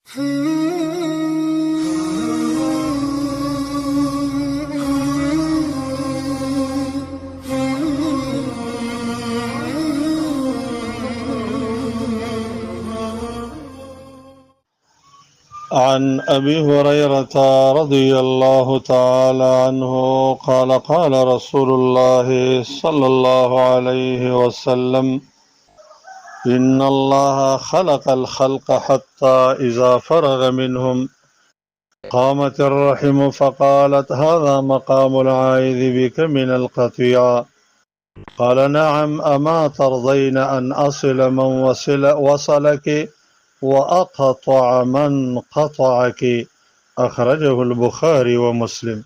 عن أبي هريرة رضي الله تعالى عنه قال قال رسول الله صلى الله عليه وسلم إن الله خلق الخلق حتى إذا فرغ منهم قامت الرحم فقالت هذا مقام العائذ بك من القطيعة. قال نعم أما ترضين أن أصل من وصلك وأقطع من قطعك. أخرجه البخاري ومسلم.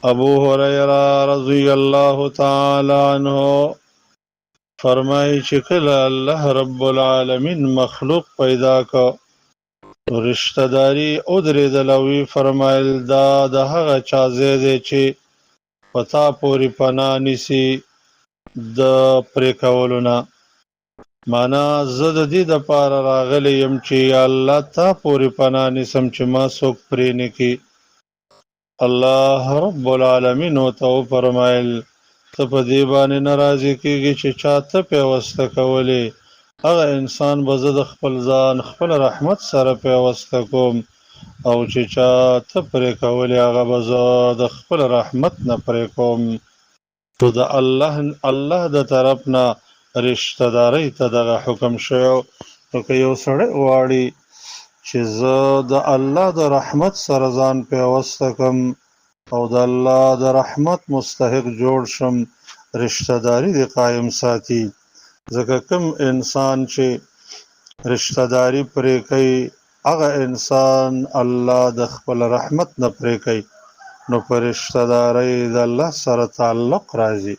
ابو هريره رضی الله تعالی عنه فرمایي چې کله الله رب العالمین مخلوق پیدا کو رشتہ داری او درېدلوي فرمایل دا د هغه چا ځای دی چې پتا پوری پناه نیسي د پرې کولونه. معنا زه د دې دپاره راغلی یم چې یا الله تا پورې پناه نیسم چې ما څوک پرې نه کي. الله رب العالمین ورته وفرمایل ته په دې باندې نه راضي کېږي چې چا ته پیوسته کولې هغه انسان به زه د خپل ځان خپل رحمت سره پیوسته کوم او چې چا ته پرې کولې هغه به زه د خپل رحمت نه پرې کوم. تو د الله د طرف نه رشتہ داری ته دغه حکم شوی. نو که یو سړی غواړي چې زه د الله د رحمت سره ځان پیوسته کم او د الله د رحمت مستحق جوړ شم رشتہ داری دې قایم ساتي. ځکه کوم انسان چې رشتہ داری پرې کوي هغه انسان الله د خپل رحمت نه پرې کوي. نو پر رشتہ داری د الله سره تعلق راځي.